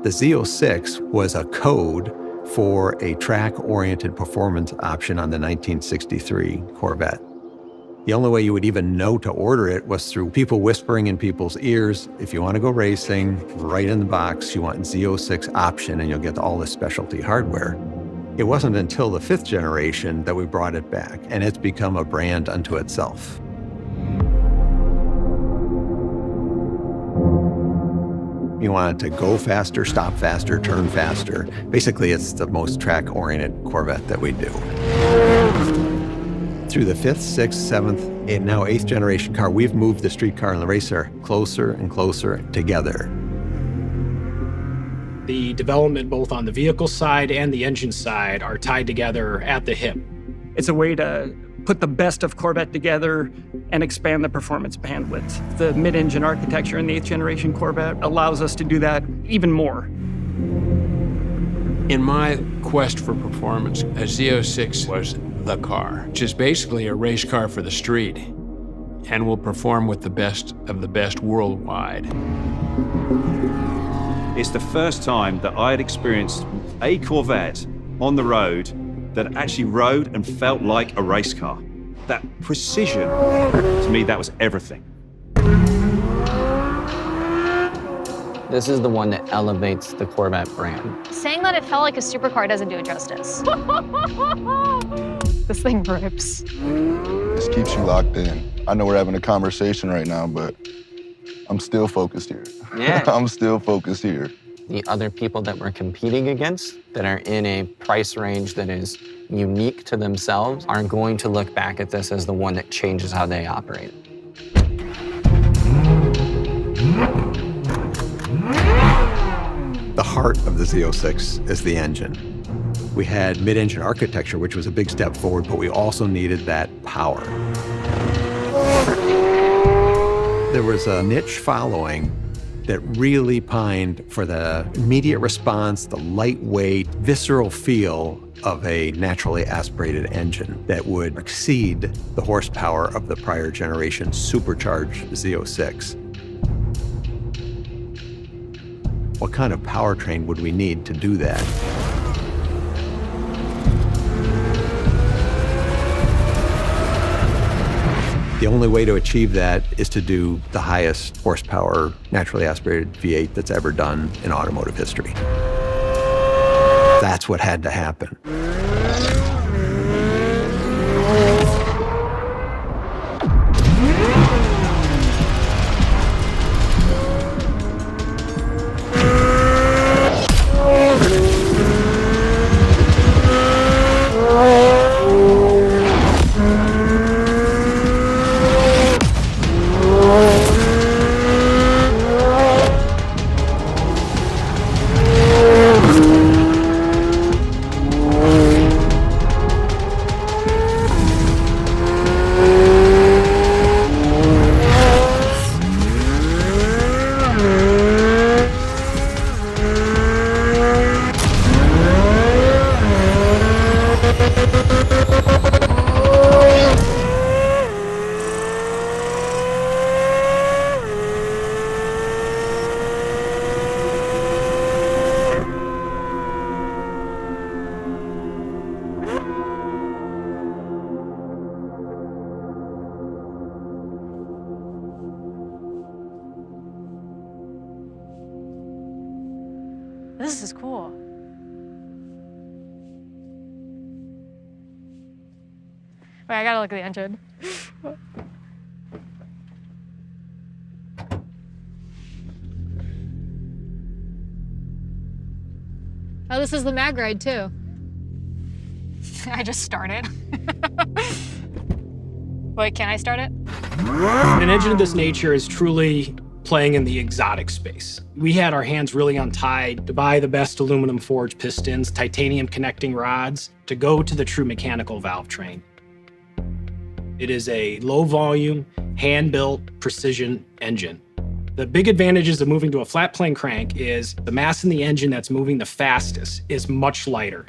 The Z06 was a code for a track-oriented performance option on the 1963 Corvette. The only way you would even know to order it was through people whispering in people's ears, if you want to go racing, right in the box, you want Z06 option and you'll get all this specialty hardware. It wasn't until the 5th generation that we brought it back, and it's become a brand unto itself. You want it to go faster, stop faster, turn faster. Basically, it's the most track-oriented Corvette that we do. Through the 5th, 6th, 7th, and now 8th generation car, we've moved the street car and the racer closer and closer together. The development both on the vehicle side and the engine side are tied together at the hip. It's a way to put the best of Corvette together and expand the performance bandwidth. The mid-engine architecture in the 8th generation Corvette allows us to do that even more. In my quest for performance, a Z06 was the car, which is basically a race car for the street and will perform with the best of the best worldwide. It's the first time that I had experienced a Corvette on the road that actually rode and felt like a race car. That precision, to me, that was everything. This is the one that elevates the Corvette brand. Saying that it felt like a supercar doesn't do it justice. This thing rips. This keeps you locked in. I know we're having a conversation right now, but I'm still focused here. Yeah. I'm still focused here. The other people that we're competing against that are in a price range that is unique to themselves are going to look back at this as the one that changes how they operate. The heart of the Z06 is the engine. We had mid-engine architecture, which was a big step forward, but we also needed that power. There was a niche following that really pined for the immediate response, the lightweight, visceral feel of a naturally aspirated engine that would exceed the horsepower of the prior generation supercharged Z06. What kind of powertrain would we need to do that? The only way to achieve that is to do the highest horsepower naturally aspirated V8 that's ever done in automotive history. That's what had to happen. This is cool. Wait, I gotta look at the engine. Oh, this is the mag ride too. I just started. Wait, can I start it? An engine of this nature is truly playing in the exotic space. We had our hands really untied to buy the best aluminum forged pistons, titanium connecting rods, to go to the true mechanical valve train. It is a low volume, hand-built precision engine. The big advantages of moving to a flat plane crank is the mass in the engine that's moving the fastest is much lighter.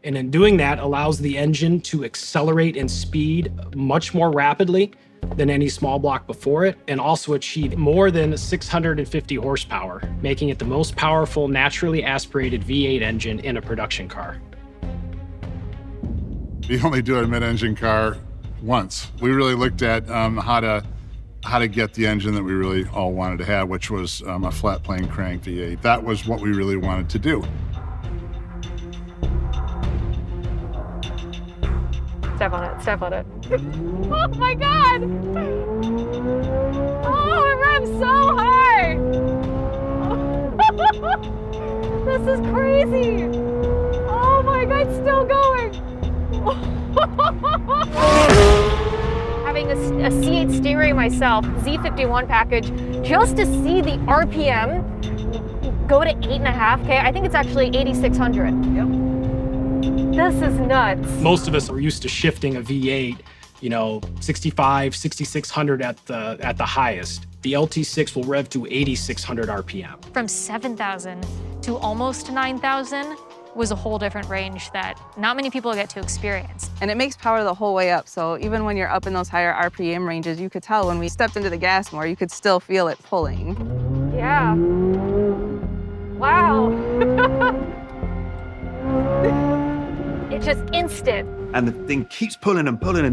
And in doing that allows the engine to accelerate in speed much more rapidly than any small block before it, and also achieved more than 650 horsepower, making it the most powerful naturally aspirated V8 engine in a production car. We only do a mid-engine car once. We really looked at how to get the engine that we really all wanted to have, which was a flat plane crank V8. That was what we really wanted to do. Step on it, step on it. Oh my God! Oh, it revs so high! This is crazy! Oh my God, it's still going! Having a C8 steering myself, Z51 package, just to see the RPM go to 8.5K, I think it's actually 8,600. Yep. This is nuts. Most of us are used to shifting a V8, 65, 6,600 at the highest. The LT6 will rev to 8,600 RPM. From 7,000 to almost 9,000 was a whole different range that not many people get to experience. And it makes power the whole way up. So even when you're up in those higher RPM ranges, you could tell when we stepped into the gas more, you could still feel it pulling. Yeah. Wow. It's just instant. And the thing keeps pulling and pulling,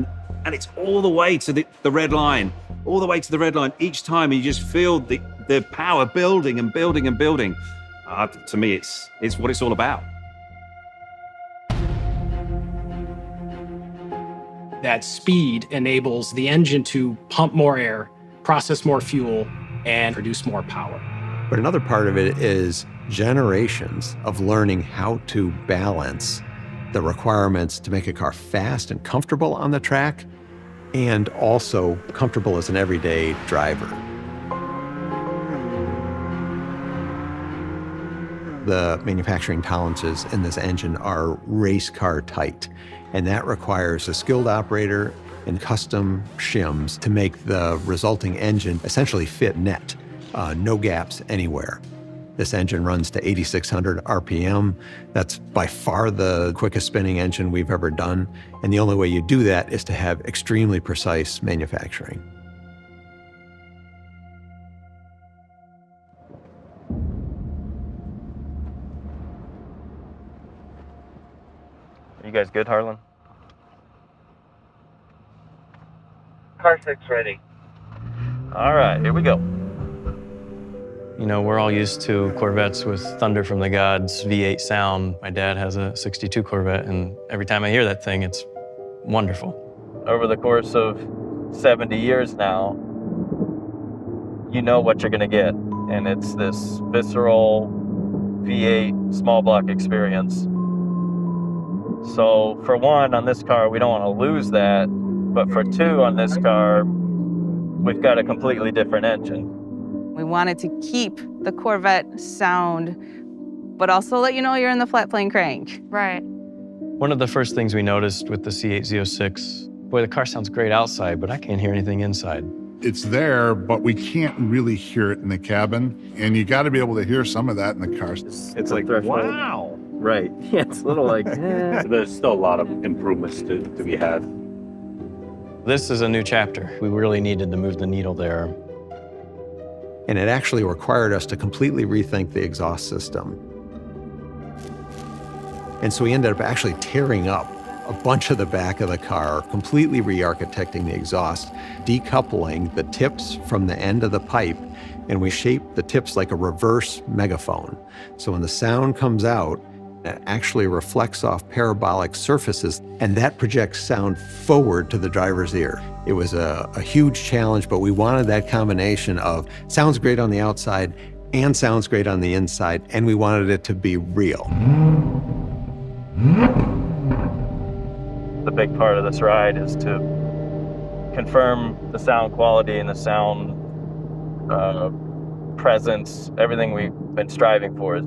and it's all the way to the red line, all the way to the red line each time. And you just feel the power building and building and building. To me, it's what it's all about. That speed enables the engine to pump more air, process more fuel, and produce more power. But another part of it is generations of learning how to balance the requirements to make a car fast and comfortable on the track, and also comfortable as an everyday driver. The manufacturing tolerances in this engine are race car tight, and that requires a skilled operator and custom shims to make the resulting engine essentially fit net, no gaps anywhere. This engine runs to 8,600 RPM. That's by far the quickest spinning engine we've ever done, and the only way you do that is to have extremely precise manufacturing. Are you guys good, Harlan? Car 6 ready. All right, here we go. We're all used to Corvettes with thunder from the gods, V8 sound. My dad has a 62 Corvette, and every time I hear that thing, it's wonderful. Over the course of 70 years now, you know what you're gonna get. And it's this visceral V8 small block experience. So for one, on this car, we don't want to lose that. But for two, on this car, we've got a completely different engine. We wanted to keep the Corvette sound, but also let you know you're in the flat plane crank. Right. One of the first things we noticed with the C8 Z06, boy, the car sounds great outside, but I can't hear anything inside. It's there, but we can't really hear it in the cabin. And you got to be able to hear some of that in the car. It's like, wow. Right. Yeah, it's a little like, There's still a lot of improvements to be had. This is a new chapter. We really needed to move the needle there. And it actually required us to completely rethink the exhaust system. And so we ended up actually tearing up a bunch of the back of the car, completely re-architecting the exhaust, decoupling the tips from the end of the pipe, and we shaped the tips like a reverse megaphone. So when the sound comes out, it actually reflects off parabolic surfaces, and that projects sound forward to the driver's ear. It was a huge challenge, but we wanted that combination of sounds great on the outside and sounds great on the inside, and we wanted it to be real. the big part of this ride is to confirm the sound quality and the sound presence, everything we've been striving for.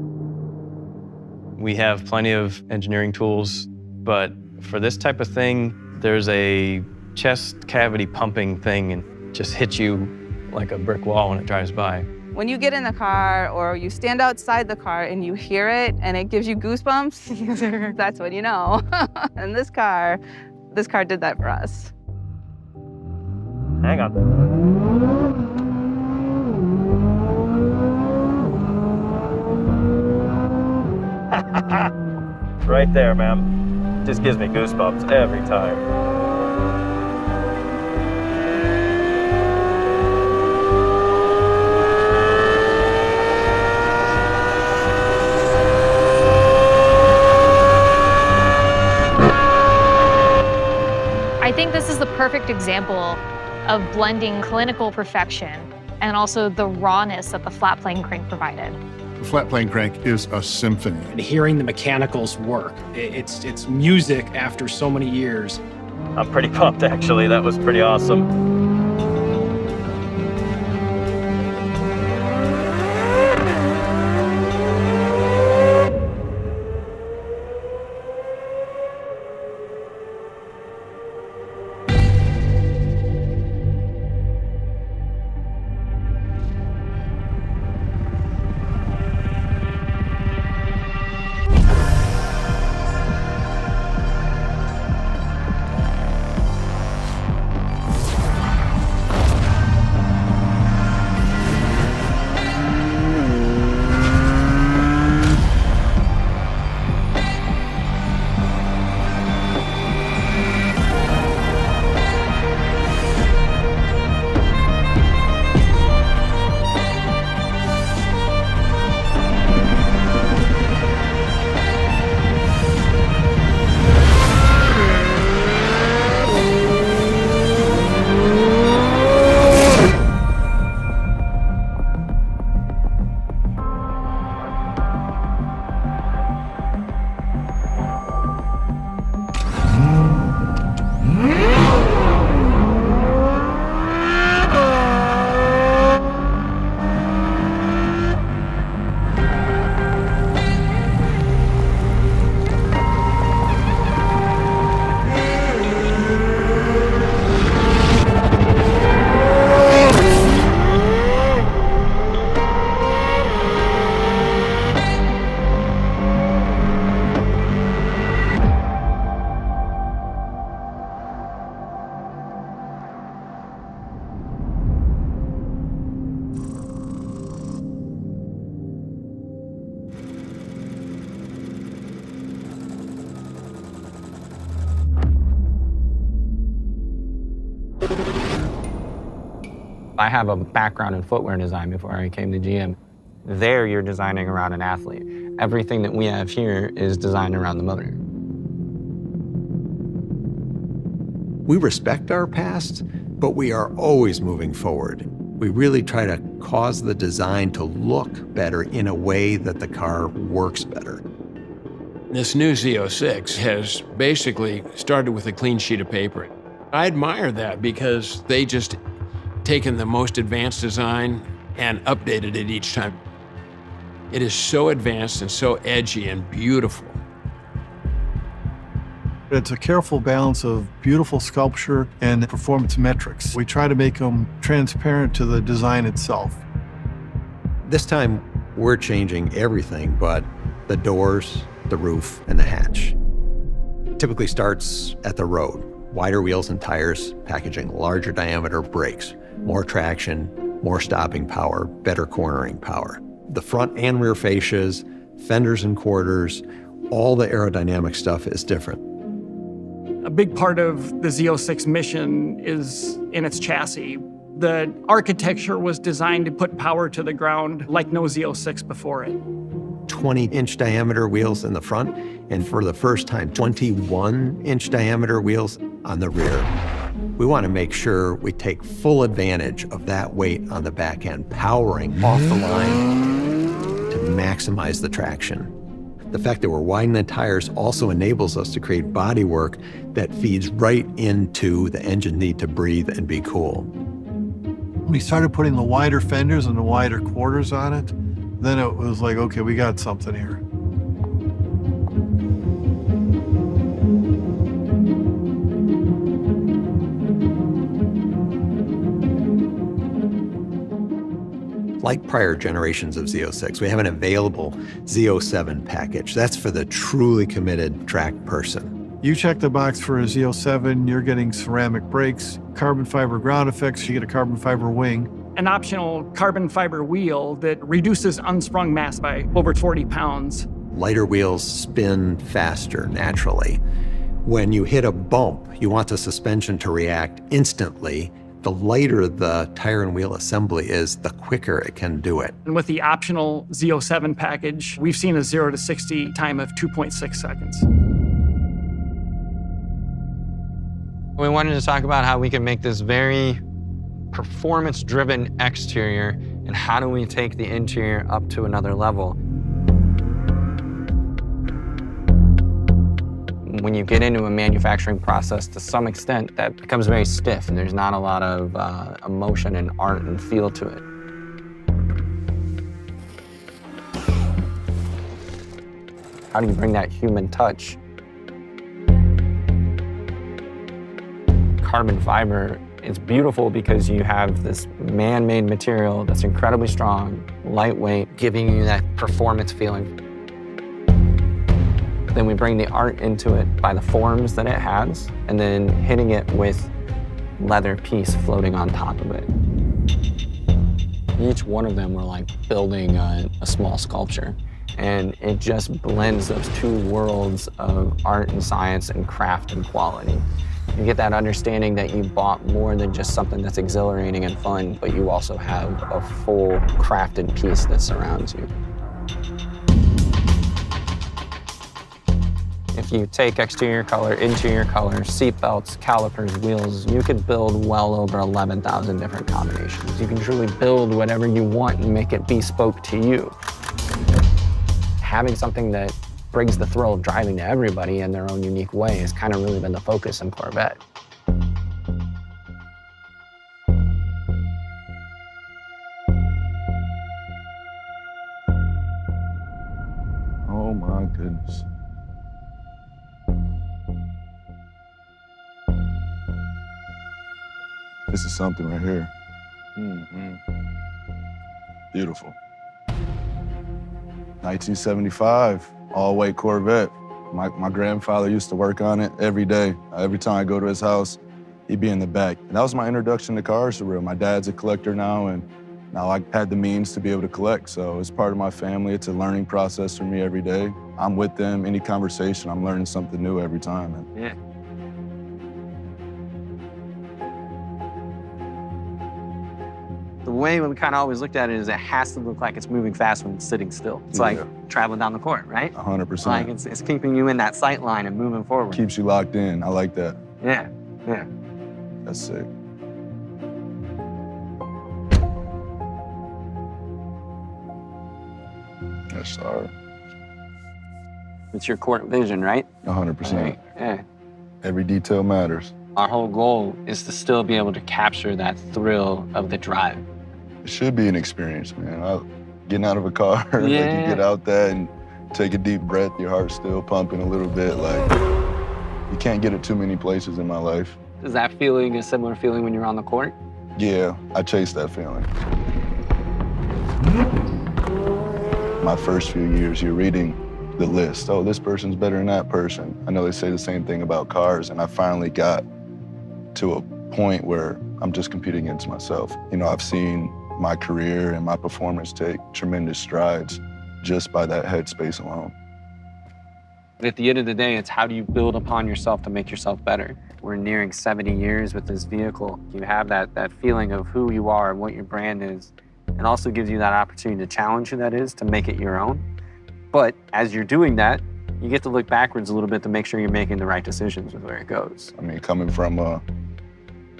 We have plenty of engineering tools, but for this type of thing, there's a chest cavity pumping thing and just hits you like a brick wall when it drives by. When you get in the car or you stand outside the car and you hear it and it gives you goosebumps, that's when you know. And this car did that for us. Hang on. Right there, man. Just gives me goosebumps every time. I think this is the perfect example of blending clinical perfection and also the rawness that the flat plane crank provided. The flat plane crank is a symphony. And hearing the mechanicals work, it's music after so many years. I'm pretty pumped, actually. That was pretty awesome. I have a background in footwear design before I came to GM. There, you're designing around an athlete. Everything that we have here is designed around the motor. We respect our past, but we are always moving forward. We really try to cause the design to look better in a way that the car works better. This new Z06 has basically started with a clean sheet of paper. I admire that because they just taken the most advanced design and updated it each time. It is so advanced and so edgy and beautiful. It's a careful balance of beautiful sculpture and performance metrics. We try to make them transparent to the design itself. This time, we're changing everything but the doors, the roof, and the hatch. It typically starts at the road. Wider wheels and tires, packaging larger diameter brakes, more traction, more stopping power, better cornering power. The front and rear fascias, fenders and quarters, all the aerodynamic stuff is different. A big part of the Z06 mission is in its chassis. The architecture was designed to put power to the ground like no Z06 before it. 20-inch diameter wheels in the front, and for the first time, 21-inch diameter wheels on the rear. We want to make sure we take full advantage of that weight on the back end, powering off the line to maximize the traction. The fact that we're widening the tires also enables us to create bodywork that feeds right into the engine need to breathe and be cool. We started putting the wider fenders and the wider quarters on it. Then it was like, okay, we got something here. Like prior generations of Z06, we have an available Z07 package. That's for the truly committed track person. You check the box for a Z07, you're getting ceramic brakes, carbon fiber ground effects, you get a carbon fiber wing. An optional carbon fiber wheel that reduces unsprung mass by over 40 pounds. Lighter wheels spin faster naturally. When you hit a bump, you want the suspension to react instantly. The lighter the tire and wheel assembly is, the quicker it can do it. And with the optional Z07 package, we've seen a 0 to 60 time of 2.6 seconds. We wanted to talk about how we can make this very performance-driven exterior, and how do we take the interior up to another level. When you get into a manufacturing process, to some extent, that becomes very stiff, and there's not a lot of emotion and art and feel to it. How do you bring that human touch? Carbon fiber, it's beautiful because you have this man-made material that's incredibly strong, lightweight, giving you that performance feeling. Then we bring the art into it by the forms that it has, and then hitting it with leather piece floating on top of it. Each one of them were like building a small sculpture, and it just blends those two worlds of art and science and craft and quality. You get that understanding that you bought more than just something that's exhilarating and fun, but you also have a full crafted piece that surrounds you. If you take exterior color, interior color, seat belts, calipers, wheels, you could build well over 11,000 different combinations. You can truly build whatever you want and make it bespoke to you. Having something that brings the thrill of driving to everybody in their own unique way has kind of really been the focus in Corvette. Oh my goodness. This is something right here. Beautiful. 1975, all-white Corvette. My grandfather used to work on it every day. Every time I go to his house, he'd be in the back. And that was my introduction to cars for real. My dad's a collector now, and now I had the means to be able to collect. So it's part of my family. It's a learning process for me every day. I'm with them. Any conversation, I'm learning something new every time. And yeah. The way we kind of always looked at it is it has to look like it's moving fast when it's sitting still. It's like traveling down the court, right? 100%. Like it's keeping you in that sight line and moving forward. Keeps you locked in. I like that. Yeah, yeah. That's sick. Yes, sir. It's your court vision, right? 100%. Right. Yeah. Every detail matters. Our whole goal is to still be able to capture that thrill of the drive. It should be an experience, man. Getting out of a car, like you get out there and take a deep breath, your heart's still pumping a little bit. Like, you can't get it too many places in my life. Is that feeling a similar feeling when you're on the court? Yeah, I chase that feeling. My first few years, you're reading the list. Oh, this person's better than that person. I know they say the same thing about cars, and I finally got to a point where I'm just competing against myself. You know, I've seen my career and my performance take tremendous strides just by that headspace alone. At the end of the day, it's how do you build upon yourself to make yourself better? We're nearing 70 years with this vehicle. You have that feeling of who you are and what your brand is. It also gives you that opportunity to challenge who that is, to make it your own. But as you're doing that, you get to look backwards a little bit to make sure you're making the right decisions with where it goes. I mean, coming from a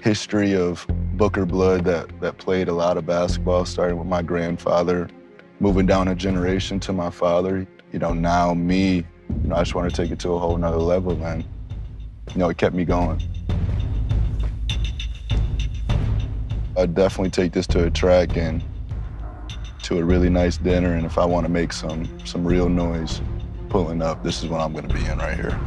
history of Booker blood that played a lot of basketball, starting with my grandfather, moving down a generation to my father, you know, now me, you know, I just want to take it to a whole nother level, and, you know, it kept me going. I'd definitely take this to a track and to a really nice dinner, and if I want to make some real noise pulling up, this is what I'm going to be in right here.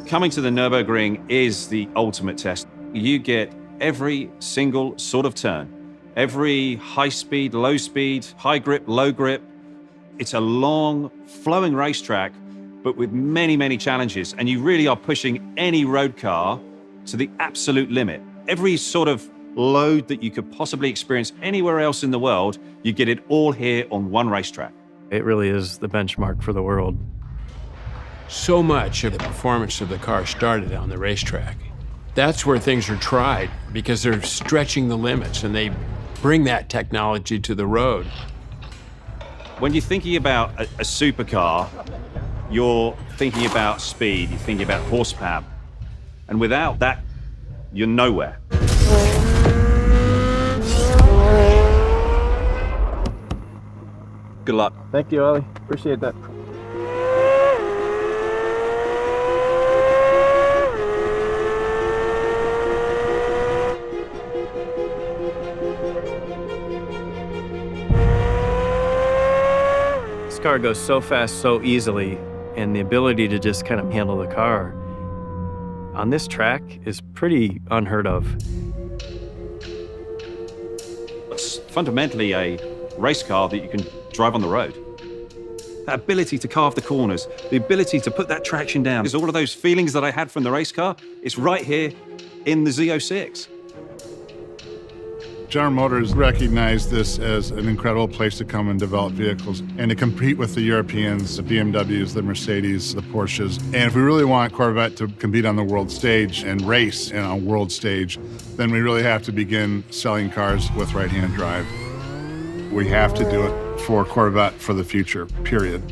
Coming to the Nürburgring is the ultimate test. You get every single sort of turn, every high speed, low speed, high grip, low grip. It's a long, flowing racetrack, but with many, many challenges. And you really are pushing any road car to the absolute limit. Every sort of load that you could possibly experience anywhere else in the world, you get it all here on one racetrack. It really is the benchmark for the world. So much of the performance of the car started on the racetrack. That's where things are tried because they're stretching the limits and they bring that technology to the road. When you're thinking about a supercar, you're thinking about speed, you're thinking about horsepower. And without that, you're nowhere. Good luck. Thank you, Ollie. Appreciate that. This car goes so fast, so easily, and the ability to just kind of handle the car on this track is pretty unheard of. It's fundamentally a race car that you can drive on the road. That ability to carve the corners, the ability to put that traction down, is all of those feelings that I had from the race car. It's right here in the Z06. General Motors recognized this as an incredible place to come and develop vehicles and to compete with the Europeans, the BMWs, the Mercedes, the Porsches. And if we really want Corvette to compete on the world stage and race on a world stage, then we really have to begin selling cars with right-hand drive. We have to do it for Corvette for the future, period.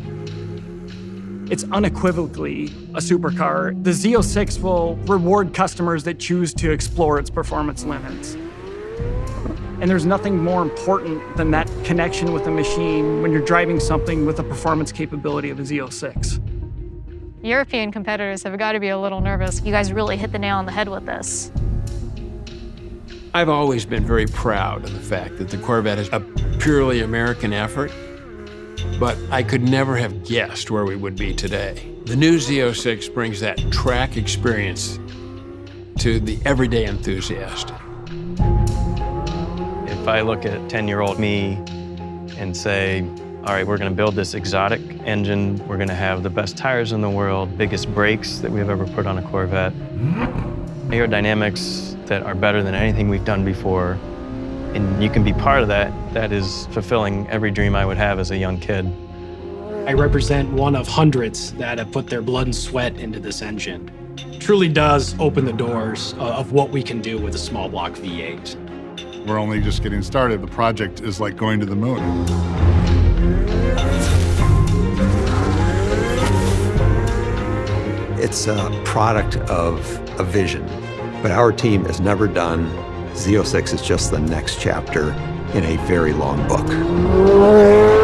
It's unequivocally a supercar. The Z06 will reward customers that choose to explore its performance limits. And there's nothing more important than that connection with the machine when you're driving something with the performance capability of a Z06. European competitors have got to be a little nervous. You guys really hit the nail on the head with this. I've always been very proud of the fact that the Corvette is a purely American effort, but I could never have guessed where we would be today. The new Z06 brings that track experience to the everyday enthusiast. If I look at 10-year-old me and say, all right, we're gonna build this exotic engine, we're gonna have the best tires in the world, biggest brakes that we've ever put on a Corvette, aerodynamics that are better than anything we've done before, and you can be part of that, that is fulfilling every dream I would have as a young kid. I represent one of hundreds that have put their blood and sweat into this engine. It truly does open the doors of what we can do with a small block V8. We're only just getting started. The project is like going to the moon. It's a product of a vision, but our team is never done. Z06 is just the next chapter in a very long book.